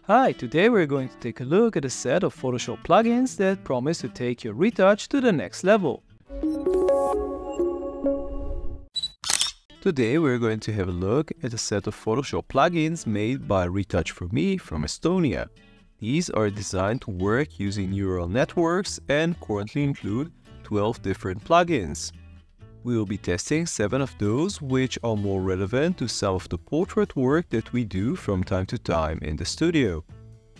Hi, today we're going to take a look at a set of Photoshop plugins that promise to take your retouch to the next level. Today we're going to have a look at a set of Photoshop plugins made by Retouch4Me from Estonia. These are designed to work using neural networks and currently include 12 different plugins. We will be testing 7 of those, which are more relevant to some of the portrait work that we do from time to time in the studio.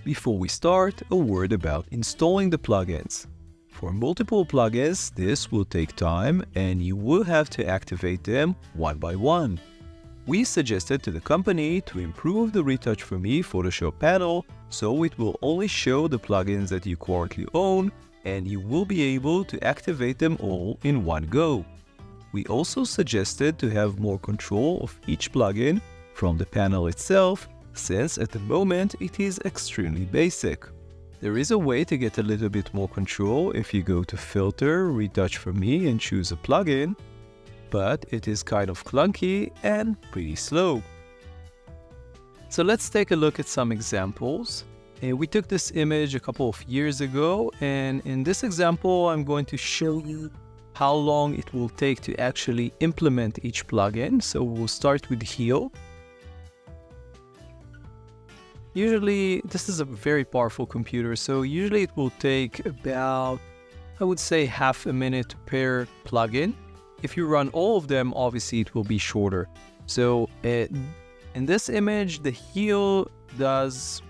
Before we start, a word about installing the plugins. For multiple plugins, this will take time and you will have to activate them one by one. We suggested to the company to improve the Retouch4Me Photoshop panel so it will only show the plugins that you currently own and you will be able to activate them all in one go. We also suggested to have more control of each plugin from the panel itself, since at the moment it is extremely basic. There is a way to get a little bit more control if you go to Filter, Retouch4Me and choose a plugin, but it is kind of clunky and pretty slow. So let's take a look at some examples. We took this image a couple of years ago, and in this example I'm going to show you how long it will take to actually implement each plugin. So we'll start with Heal. Usually, this is a very powerful computer, so usually it will take about, I would say, half a minute per plugin. If you run all of them, obviously it will be shorter. So in this image, the Heal does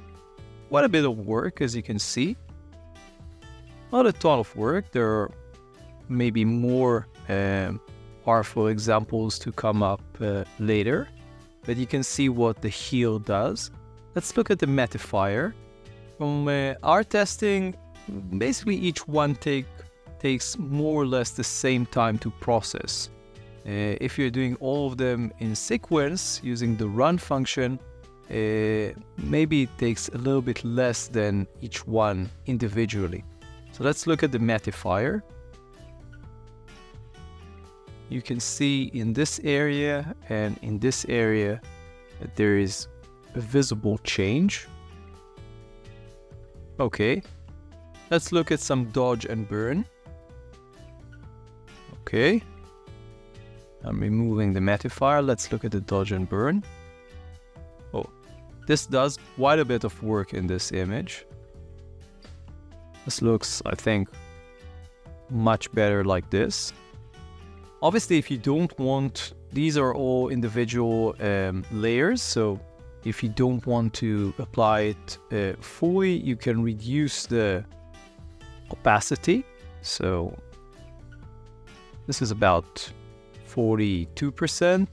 quite a bit of work, as you can see. Not a ton of work. There are maybe more powerful examples to come up later, but you can see what the Heal does. Let's look at the mattifier. From our testing, basically each one takes more or less the same time to process. If you're doing all of them in sequence using the run function, maybe it takes a little bit less than each one individually. So let's look at the mattifier. You can see in this area and in this area that there is a visible change. Okay, let's look at some dodge and burn. Okay, I'm removing the mattifier. Let's look at the dodge and burn. Oh, this does quite a bit of work in this image. This looks, I think, much better like this. Obviously, if you don't want, these are all individual layers, so if you don't want to apply it fully, you can reduce the opacity. So this is about 42%.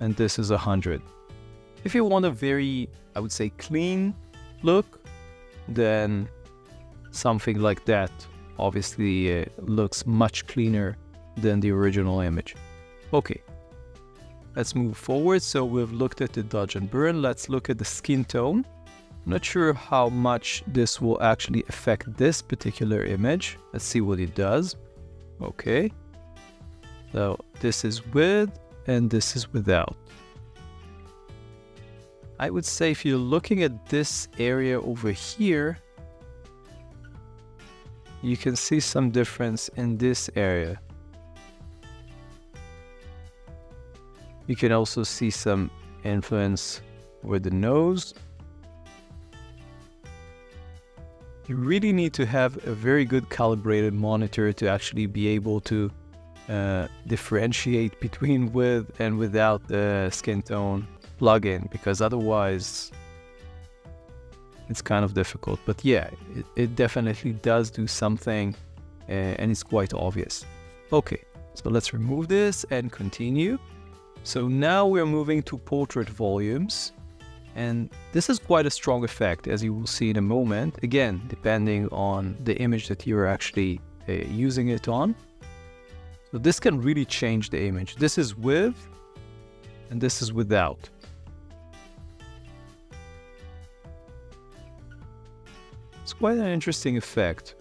And this is 100. If you want a very, I would say, clean look, then something like that obviously looks much cleaner than the original image. Okay, let's move forward. So we've looked at the dodge and burn. Let's look at the skin tone. I'm not sure how much this will actually affect this particular image. Let's see what it does. Okay, so this is with and this is without. I would say if you're looking at this area over here, you can see some difference in this area. You can also see some influence with the nose. You really need to have a very good calibrated monitor to actually be able to differentiate between with and without the skin tone plugin, because otherwise it's kind of difficult. But yeah, it definitely does do something and it's quite obvious. Okay, so let's remove this and continue. So now we're moving to portrait volumes, and this is quite a strong effect, as you will see in a moment, again depending on the image that you're actually using it on. So this can really change the image. This is with and this is without. It's quite an interesting effect.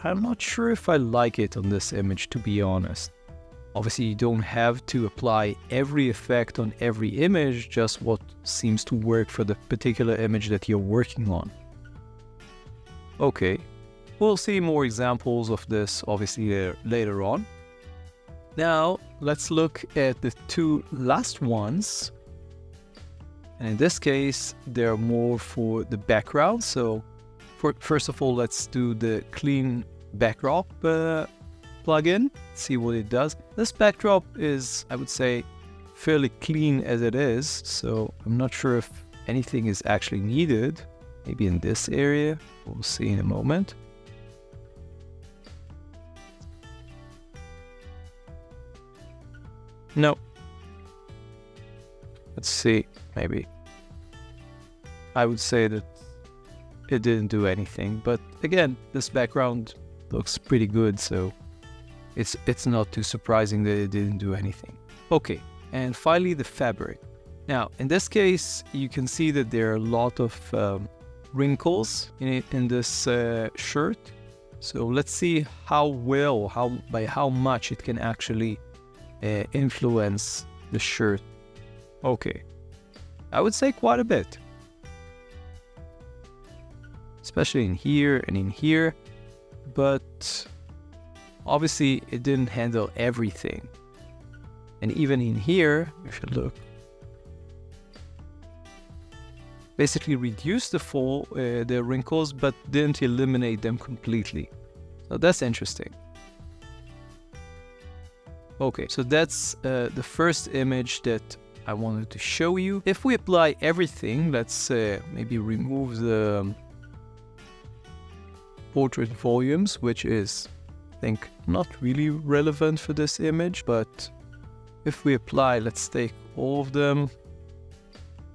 I'm not sure if I like it on this image, to be honest. Obviously, you don't have to apply every effect on every image, just what seems to work for the particular image that you're working on. Okay, we'll see more examples of this obviously later on. Now, let's look at the two last ones. And in this case, they're more for the background. So first of all, let's do the clean backdrop plugin, see what it does. This backdrop is, I would say, fairly clean as it is. So I'm not sure if anything is actually needed. Maybe in this area, we'll see in a moment. No. Let's see, maybe. I would say that it didn't do anything, but again, this background looks pretty good, so it's not too surprising that it didn't do anything. Okay, and finally the fabric. Now, in this case, you can see that there are a lot of wrinkles in this shirt. So let's see by how much it can actually influence the shirt. Okay, I would say quite a bit, especially in here and in here, but obviously it didn't handle everything. And even in here, if you look, basically reduced the wrinkles, but didn't eliminate them completely. So that's interesting. Okay, so that's the first image that I wanted to show you. If we apply everything, let's maybe remove the portrait volumes, which is, I think, not really relevant for this image, but if we apply, let's take all of them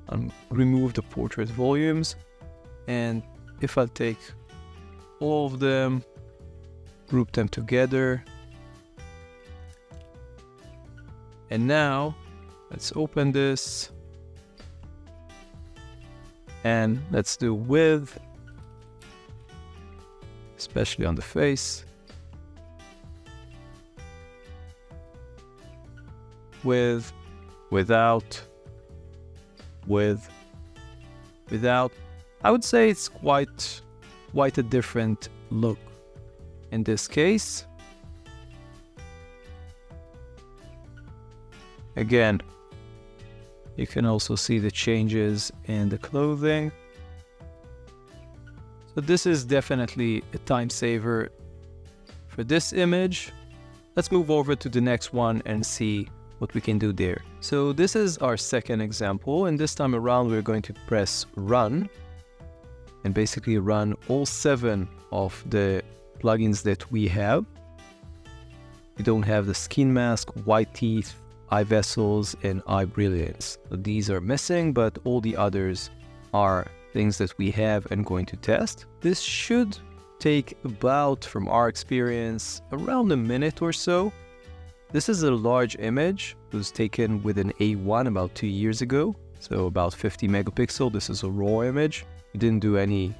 and remove the portrait volumes. And if I take all of them, group them together, and now let's open this and let's do width, especially on the face, with, without, with, without. I would say it's quite a different look in this case. Again, you can also see the changes in the clothing. So this is definitely a time saver for this image. Let's move over to the next one and see what we can do there. So this is our second example, and this time around we're going to press run and basically run all 7 of the plugins that we have. We don't have the skin mask, white teeth, eye vessels, and eye brilliance. So these are missing, but all the others are things that we have and going to test. This should take about, from our experience, around a minute or so. This is a large image. It was taken with an A1 about 2 years ago, so about 50 megapixel. This is a raw image. We didn't do any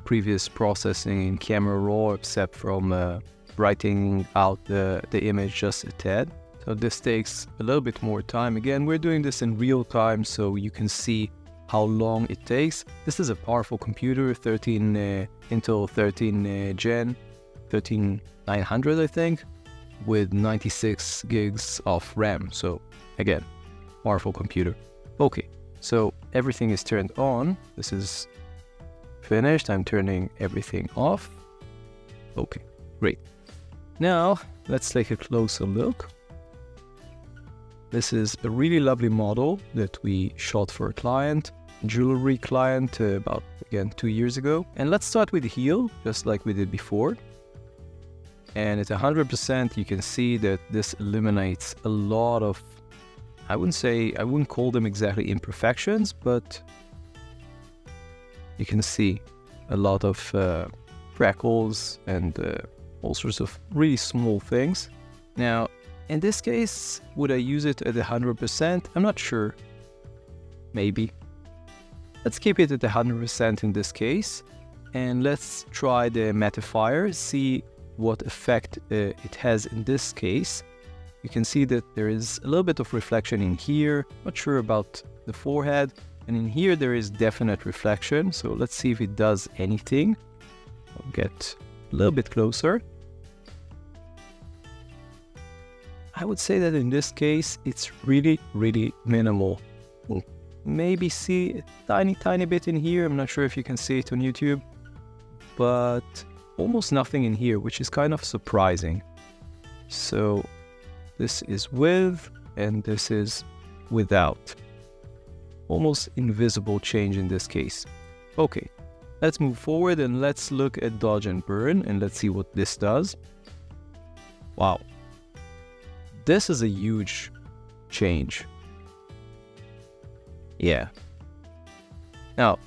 previous processing in camera raw except from writing out the image just a tad. So this takes a little bit more time. Again, we're doing this in real time so you can see how long it takes. This is a powerful computer, Intel 13 Gen, 13900 I think, with 96 gigs of RAM. So again, powerful computer. Okay, so everything is turned on. This is finished. I'm turning everything off. Okay, great. Now let's take a closer look. This is a really lovely model that we shot for a client, jewelry client, about, again, 2 years ago. And let's start with the heel, just like we did before. And at 100%, you can see that this eliminates a lot of, I wouldn't call them exactly imperfections, but you can see a lot of freckles and all sorts of really small things. Now, in this case, would I use it at 100%? I'm not sure. Maybe. Let's keep it at 100% in this case. And let's try the mattifier, see what effect it has in this case. you can see that there is a little bit of reflection in here. Not sure about the forehead. And in here, there is definite reflection. So let's see if it does anything. I'll get a little bit closer. I would say that in this case, it's really, really minimal. Maybe see a tiny bit in here. I'm not sure if you can see it on YouTube, but almost nothing in here, which is kind of surprising. So this is with, and this is without. Almost invisible change in this case. Okay, let's move forward and let's look at dodge and burn and let's see what this does. Wow. This is a huge change. Yeah. Now,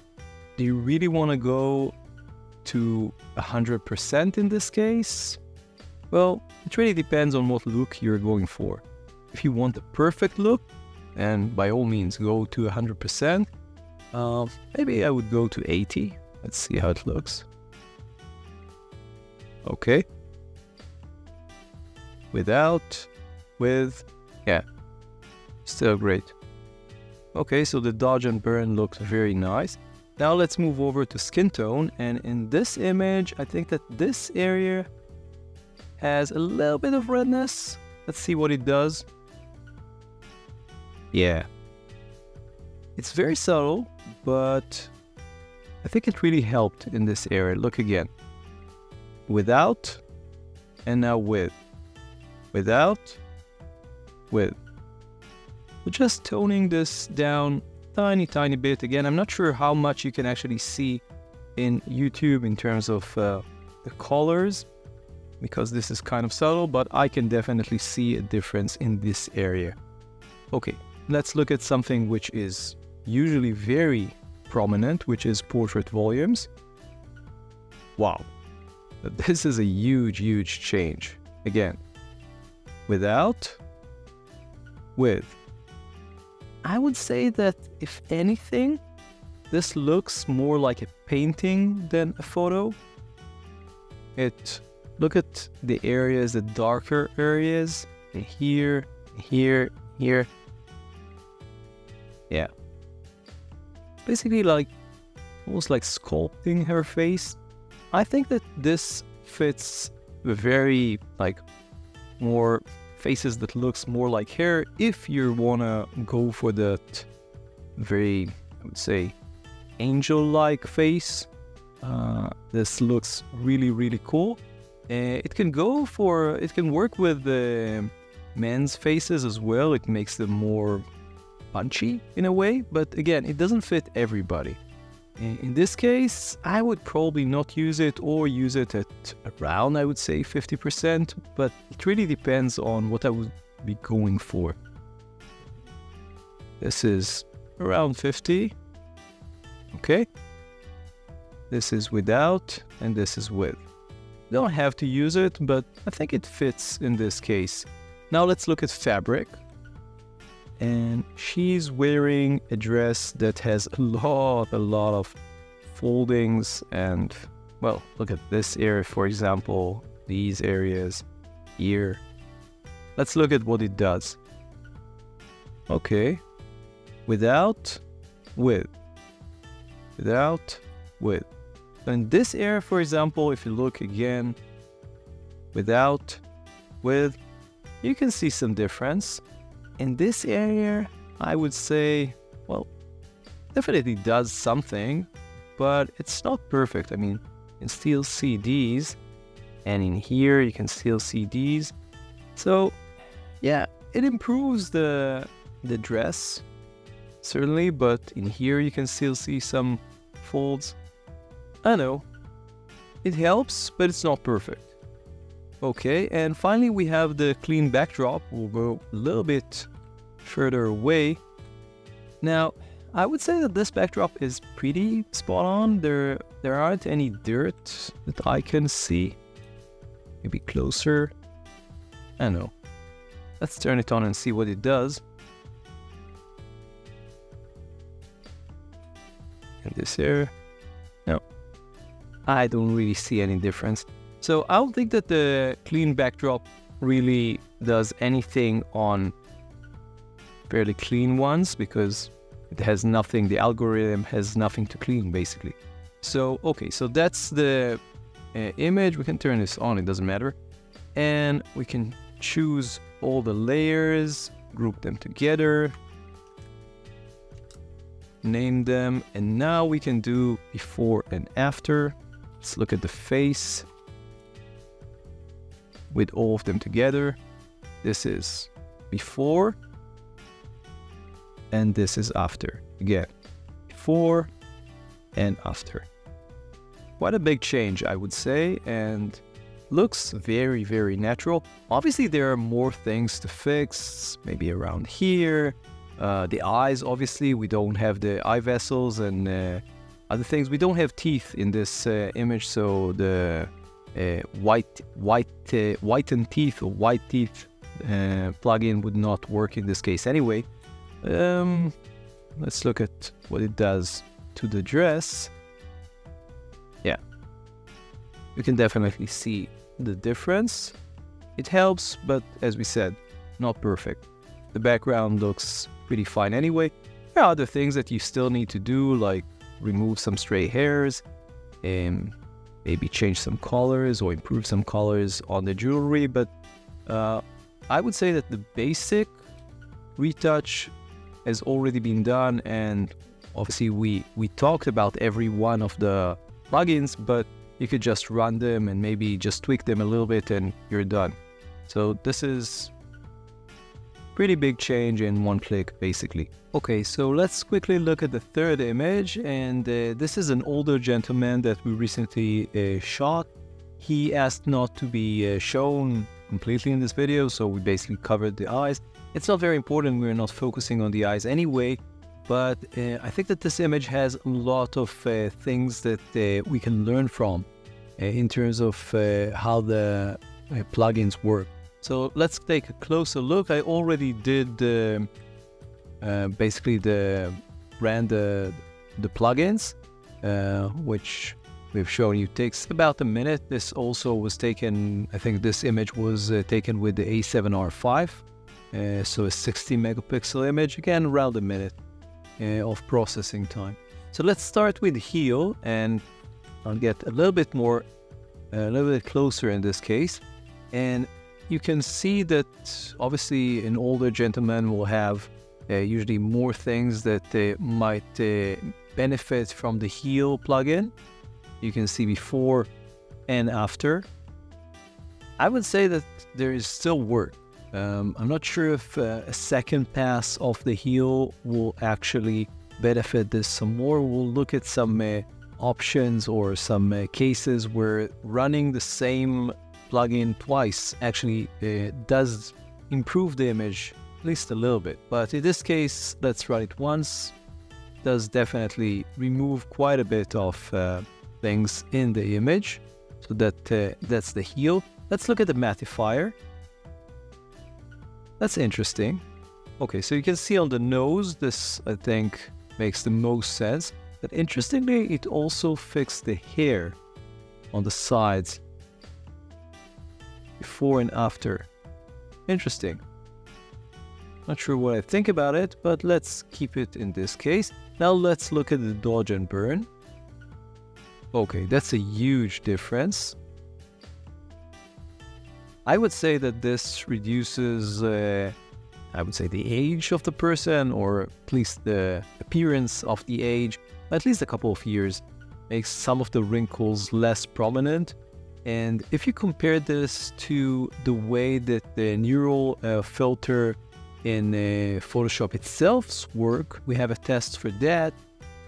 do you really want to go to 100% in this case? Well, it really depends on what look you're going for. If you want the perfect look, and by all means go to 100%, maybe I would go to 80. Let's see how it looks. Okay. Without, with, yeah, still great. Okay, so the dodge and burn looks very nice. Now let's move over to skin tone, and in this image, I think that this area has a little bit of redness. Let's see what it does. Yeah, it's very subtle, but I think it really helped in this area. Look again. Without, and now with. Without, with. We're just toning this down tiny bit. Again, I'm not sure how much you can actually see in YouTube in terms of the colors, because this is kind of subtle, but I can definitely see a difference in this area. Okay. Let's look at something which is usually very prominent, which is portrait volumes. Wow, this is a huge change. Again, without, with. I would say that if anything, this looks more like a painting than a photo. Look at the areas, the darker areas, here. Yeah, basically like almost like sculpting her face. I think that this fits very like more faces that looks more like hair if you wanna go for that very, I would say, angel-like face. This looks really cool. It can work with the men's faces as well. It makes them more punchy in a way, but again, it doesn't fit everybody. In this case, I would probably not use it or use it at around, I would say, 50%, but it really depends on what I would be going for. This is around 50. Okay. This is without, and this is with. Don't have to use it, but I think it fits in this case. Now let's look at fabric. And she's wearing a dress that has a lot of foldings, and well, look at this area, for example, these areas here. Let's look at what it does. Okay, without, with, without, with. In this area, for example, if you look again, without, with, you can see some difference. In this area, I would say, well, definitely does something, but it's not perfect. I mean, you can still see these, and in here you can still see these. So, yeah, it improves the dress, certainly, but in here you can still see some folds. I know, it helps, but it's not perfect. Okay, and finally we have the clean backdrop. We'll go a little bit further away. Now, I would say that this backdrop is pretty spot on. There aren't any dirt that I can see. Maybe closer. I don't know. Let's turn it on and see what it does. And this here, no, I don't really see any difference. So I don't think that the clean backdrop really does anything on fairly clean ones because it has nothing, the algorithm has nothing to clean basically. So, okay, so that's the image. We can turn this on, it doesn't matter. And we can choose all the layers, group them together, name them, and now we can do before and after. Let's look at the face with all of them together. This is before and this is after. Again, before and after. Quite a big change, I would say, and looks very, very natural. Obviously, there are more things to fix, maybe around here. The eyes, obviously, we don't have the eye vessels and other things. We don't have teeth in this image, so the whitened teeth or white teeth plugin would not work in this case anyway. Let's look at what it does to the dress. Yeah, you can definitely see the difference. It helps, but as we said, not perfect. The background looks pretty fine anyway. There are other things that you still need to do, like remove some stray hairs and maybe change some colors or improve some colors on the jewelry, but I would say that the basic retouch has already been done, and obviously we talked about every one of the plugins, but you could just run them and maybe just tweak them a little bit and you're done. So this is pretty big change in one click basically. Okay, so let's quickly look at the third image, and this is an older gentleman that we recently shot. He asked not to be shown completely in this video, so we basically covered the eyes. It's not very important, we're not focusing on the eyes anyway, but I think that this image has a lot of things that we can learn from in terms of how the plugins work. So let's take a closer look. I already did basically ran the plugins, which we've shown you takes about a minute. This also was taken, I think this image was taken with the A7R5, so a 60 megapixel image, again around a minute of processing time. So let's start with heel, and I'll get a little bit closer in this case, and you can see that obviously an older gentleman will have usually more things that might benefit from the heel plugin. You can see before and after. I would say that there is still work. I'm not sure if a second pass of the heel will actually benefit this some more. We'll look at some options or some cases where running the same plugin twice actually does improve the image at least a little bit. But in this case, let's run it once. Does definitely remove quite a bit of things in the image. So that's the heel. Let's look at the mattifier. That's interesting. Okay, so you can see on the nose, this I think makes the most sense. But interestingly, it also fixed the hair on the sides before and after. Interesting. Not sure what I think about it, but let's keep it in this case. Now let's look at the dodge and burn. Okay, that's a huge difference. I would say that this reduces, I would say, the age of the person, or at least the appearance of the age, at least a couple of years, makes some of the wrinkles less prominent. And if you compare this to the way that the neural filter in Photoshop itself work, we have a test for that.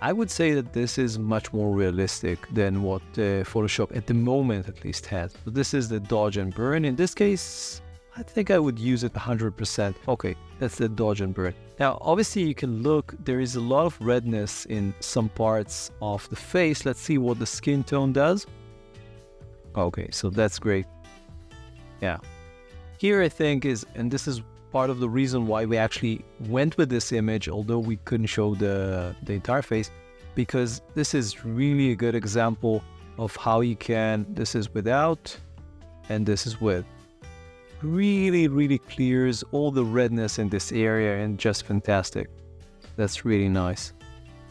I would say that this is much more realistic than what Photoshop at the moment at least has. So this is the dodge and burn. In this case, I think I would use it 100%. Okay, that's the dodge and burn. Now, obviously you can look, there is a lot of redness in some parts of the face. Let's see what the skin tone does. Okay, so that's great. Yeah. Here I think is, and this is part of the reason why we actually went with this image, although we couldn't show the entire face, because this is really a good example of how you can, this is without and this is with. really clears all the redness in this area, and just fantastic. That's really nice.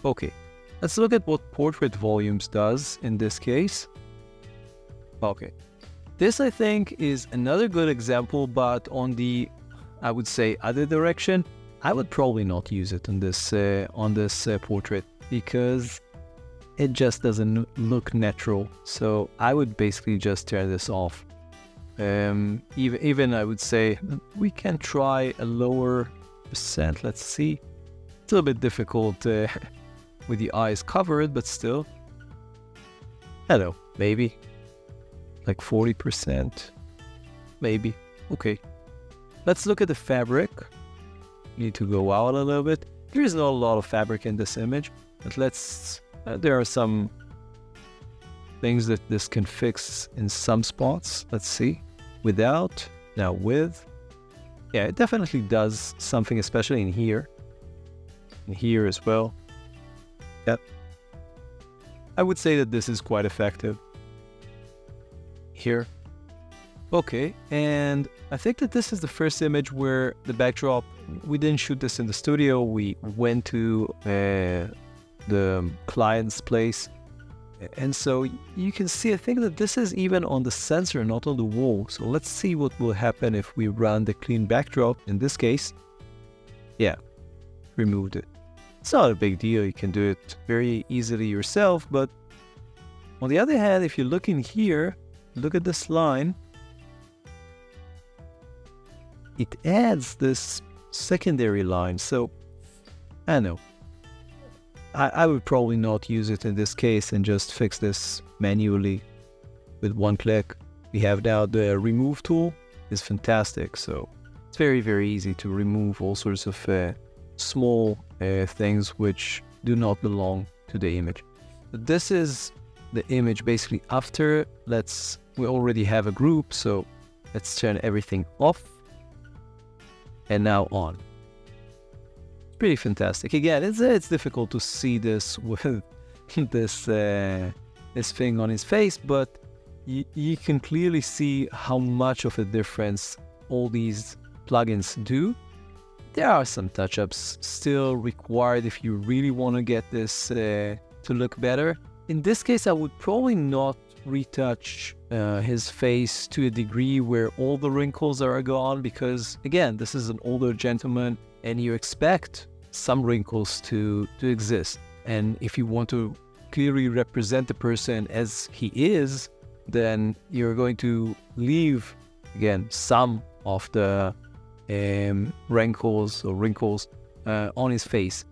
Okay, let's look at what portrait volumes does in this case. Okay, this I think is another good example, but on the, I would say, other direction. I would probably not use it on this portrait because it just doesn't look natural. So I would basically just turn this off. Even I would say we can try a lower percent. Let's see. It's a little bit difficult with the eyes covered, but still. I don't know, maybe like 40%, maybe. Okay, let's look at the fabric. Need to go out a little bit. There is not a lot of fabric in this image, but let's. There are some things that this can fix in some spots. Let's see. Without, now with. Yeah, it definitely does something, especially in here. In here as well. Yep. I would say that this is quite effective. Here. Okay, and I think that this is the first image where the backdrop, we didn't shoot this in the studio, we went to the client's place. And so you can see, I think that this is even on the sensor, not on the wall. So let's see what will happen if we run the clean backdrop. In this case, yeah, removed it. It's not a big deal, you can do it very easily yourself. But on the other hand, if you look in here, look at this line, it adds this secondary line. So I don't know, I would probably not use it in this case and just fix this manually with one click. We have now the remove tool, is fantastic. So it's very easy to remove all sorts of small things which do not belong to the image. But this is the image basically after. We already have a group, so let's turn everything off. And now on. It's pretty fantastic. Again, it's difficult to see this with this thing on his face, but you can clearly see how much of a difference all these plugins do. There are some touch-ups still required if you really want to get this to look better. In this case, I would probably not retouch his face to a degree where all the wrinkles are gone, because again, this is an older gentleman and you expect some wrinkles to exist. And if you want to clearly represent the person as he is, then you're going to leave, again, some of the wrinkles on his face.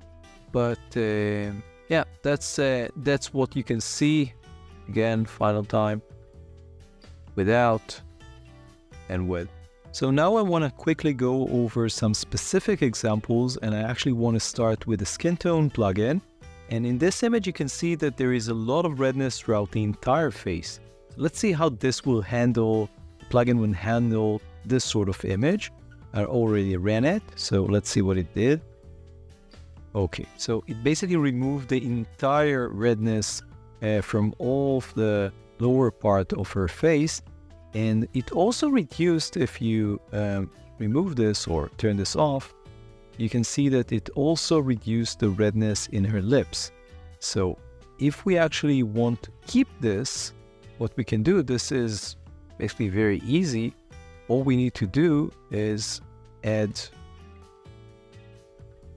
But yeah, that's what you can see. Again, final time, without and with. So now I want to quickly go over some specific examples, and I actually want to start with the skin tone plugin. And in this image, you can see that there is a lot of redness throughout the entire face. So let's see how this will handle, the plugin will handle this sort of image. I already ran it, so let's see what it did. Okay, so it basically removed the entire redness from all of the lower part of her face, and it also reduced, if you remove this or turn this off, you can see that it also reduced the redness in her lips. So if we actually want to keep this, what we can do, this is basically very easy. All we need to do is add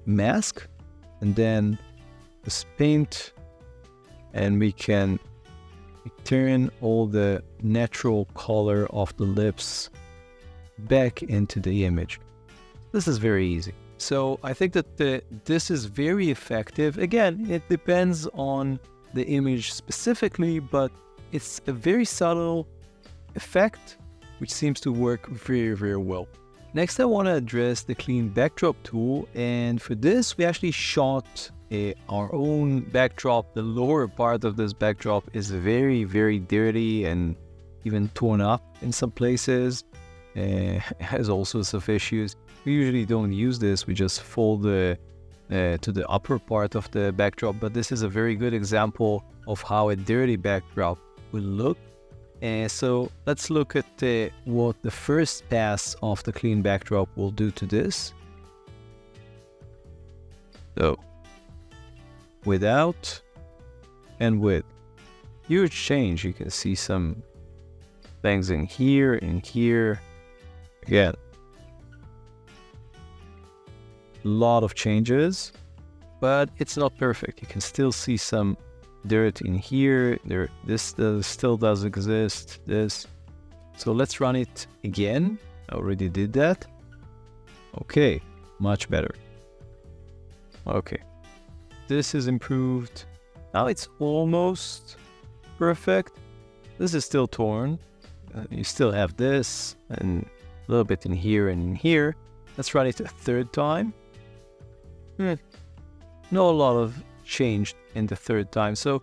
mask and then this paint, and we can turn all the natural color of the lips back into the image. This is very easy. So I think that this is very effective. Again, it depends on the image specifically, but it's a very subtle effect which seems to work very well. Next, I want to address the clean backdrop tool, and for this we actually shot our own backdrop. The lower part of this backdrop is very dirty and even torn up in some places. Has all sorts of issues. We usually don't use this, we just fold to the upper part of the backdrop, but this is a very good example of how a dirty backdrop will look. So let's look at what the first pass of the clean backdrop will do to this. So, without and with. Huge change. You can see some things in here, Again, a lot of changes, but it's not perfect. You can still see some dirt in here. This still does exist. So let's run it again. I already did that. Okay, much better. Okay, this is improved. Now it's almost perfect. This is still torn. You still have this and a little bit in here and in here. Let's run it a third time. Not a lot of change in the third time. So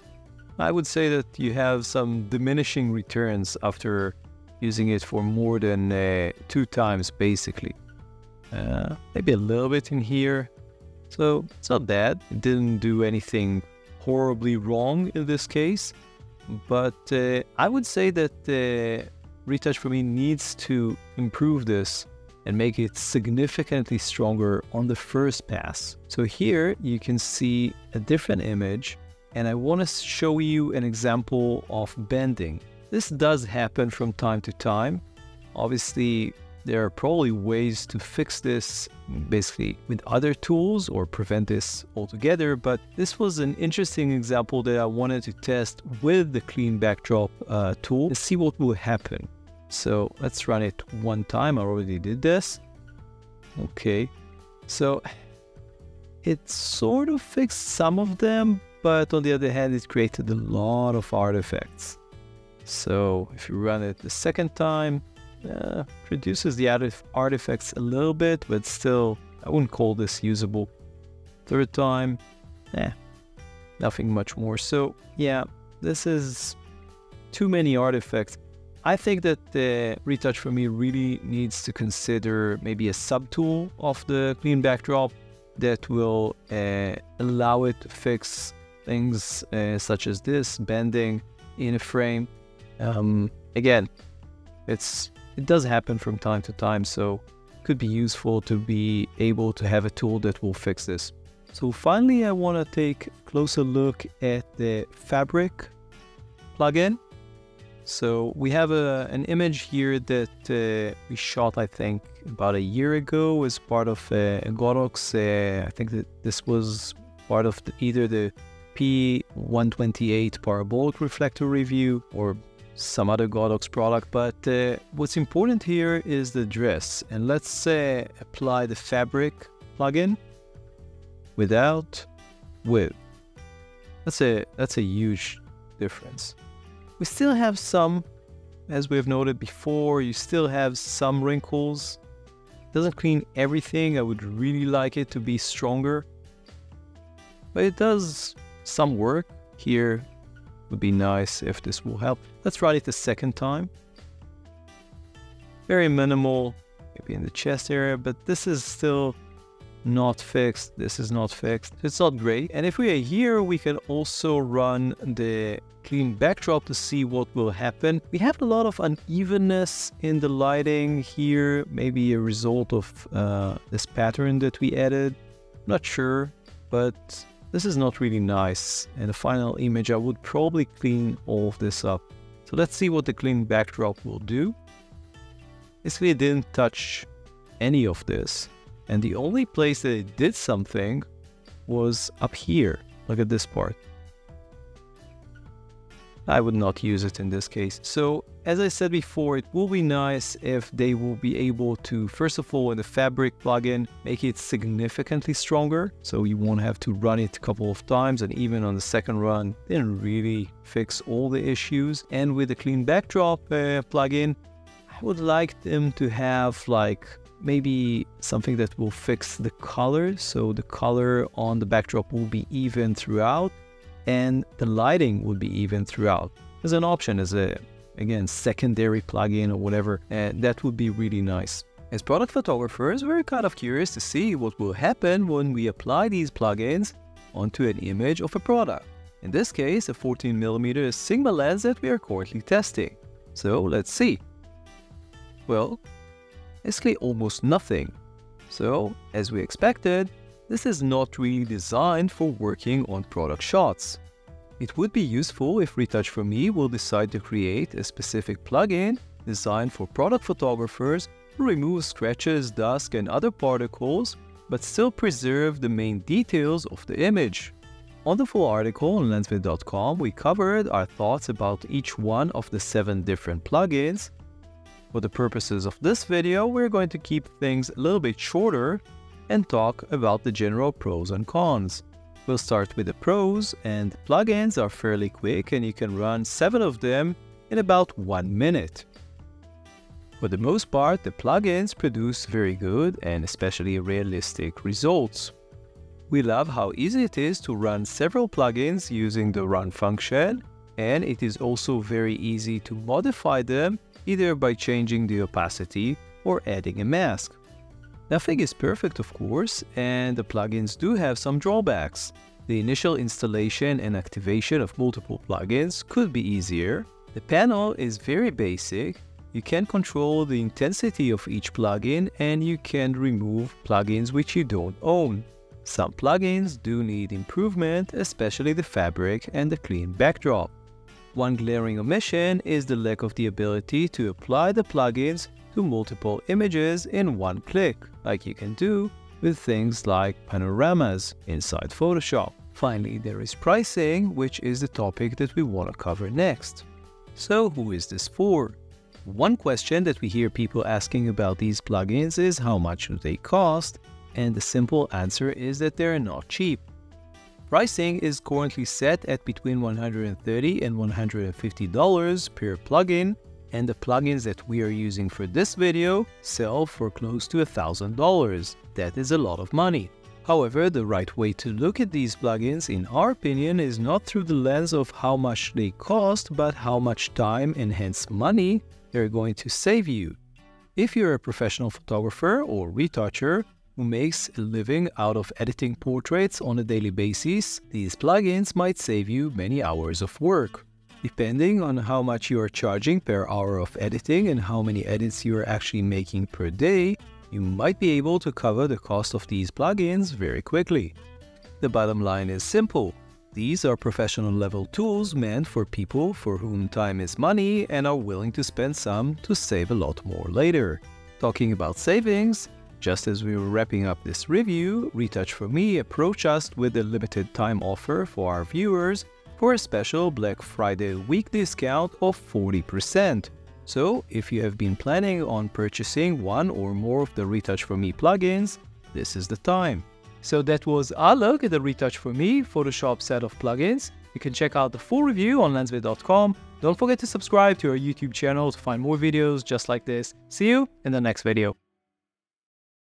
I would say that you have some diminishing returns after using it for more than 2 times, basically. Maybe a little bit in here. So it's not bad. It didn't do anything horribly wrong in this case. But I would say that Retouch4Me needs to improve this and make it significantly stronger on the first pass. So here you can see a different image, and I want to show you an example of bending. This does happen from time to time. Obviously, there are probably ways to fix this basically with other tools or prevent this altogether, but this was an interesting example that I wanted to test with the clean backdrop tool and see what will happen. So let's run it one time. I already did this. Okay, so it sort of fixed some of them, but on the other hand, it created a lot of artifacts. So if you run it the second time, reduces the artifacts a little bit, but still, I wouldn't call this usable. Third time, nothing much more. So yeah, this is too many artifacts. I think that Retouch4Me really needs to consider maybe a subtool of the clean backdrop that will allow it to fix things such as this, bending in a frame. Again, it does happen from time to time, so it could be useful to be able to have a tool that will fix this. So finally, I want to take a closer look at the fabric plugin. So we have an image here that we shot, I think, about a year ago as part of Godox. I think that this was part of either the P128 parabolic reflector review or some other Godox product. But what's important here is the dress. And let's apply the fabric plugin without, with. That's a huge difference. We still have some, as we've noted before, you still have some wrinkles. It doesn't clean everything. I would really like it to be stronger, but it does some work. Here would be nice if this will help. Let's run it the second time. Very minimal, maybe in the chest area, but this is still not fixed. This is not fixed. It's not great. And if we are here, we can also run the clean backdrop to see what will happen. We have a lot of unevenness in the lighting here, maybe a result of this pattern that we added. Not sure, but this is not really nice. In the final image, I would probably clean all of this up. So let's see what the clean backdrop will do. Basically, it didn't touch any of this. And the only place that it did something was up here. Look at this part. I would not use it in this case. So as I said before, it will be nice if they will be able to, first of all, in the fabric plugin, make it significantly stronger. So you won't have to run it a couple of times, and even on the second run, didn't really fix all the issues. And with the clean backdrop plugin, I would like them to have like maybe something that will fix the color. So the color on the backdrop will be even throughout, and the lighting would be even throughout. As an option, as a, again, secondary plugin or whatever, and that would be really nice. As product photographers, we're kind of curious to see what will happen when we apply these plugins onto an image of a product. In this case, a 14mm Sigma lens that we are currently testing. So let's see. Well, basically almost nothing. So, as we expected, this is not really designed for working on product shots. It would be useful if Retouch4Me will decide to create a specific plugin designed for product photographers to remove scratches, dust, and other particles, but still preserve the main details of the image. On the full article on LensVid.com, we covered our thoughts about each one of the 7 different plugins. For the purposes of this video, we're going to keep things a little bit shorter and talk about the general pros and cons. We'll start with the pros, and plugins are fairly quick and you can run 7 of them in about 1 minute. For the most part, the plugins produce very good and especially realistic results. We love how easy it is to run several plugins using the run function, and it is also very easy to modify them either by changing the opacity or adding a mask. Nothing is perfect, of course, and the plugins do have some drawbacks. The initial installation and activation of multiple plugins could be easier. The panel is very basic. You can control the intensity of each plugin, and you can remove plugins which you don't own. Some plugins do need improvement, especially the fabric and the clean backdrop. One glaring omission is the lack of the ability to apply the plugins to multiple images in one click, like you can do with things like panoramas inside Photoshop. Finally, there is pricing, which is the topic that we want to cover next. So who is this for? One question that we hear people asking about these plugins is how much do they cost, and the simple answer is that they're not cheap. Pricing is currently set at between $130 and $150 per plugin, and the plugins that we are using for this video sell for close to $1,000. That is a lot of money. However, the right way to look at these plugins, in our opinion, is not through the lens of how much they cost, but how much time and hence money they're going to save you. If you're a professional photographer or retoucher who makes a living out of editing portraits on a daily basis, these plugins might save you many hours of work. Depending on how much you are charging per hour of editing and how many edits you are actually making per day, you might be able to cover the cost of these plugins very quickly. The bottom line is simple. These are professional level tools meant for people for whom time is money and are willing to spend some to save a lot more later. Talking about savings, just as we were wrapping up this review, Retouch4Me approached us with a limited time offer for our viewers for a special Black Friday week discount of 40%. So, if you have been planning on purchasing one or more of the Retouch4Me plugins, this is the time. So that was our look at the Retouch4Me Photoshop set of plugins. You can check out the full review on LensVid.com. Don't forget to subscribe to our YouTube channel to find more videos just like this. See you in the next video.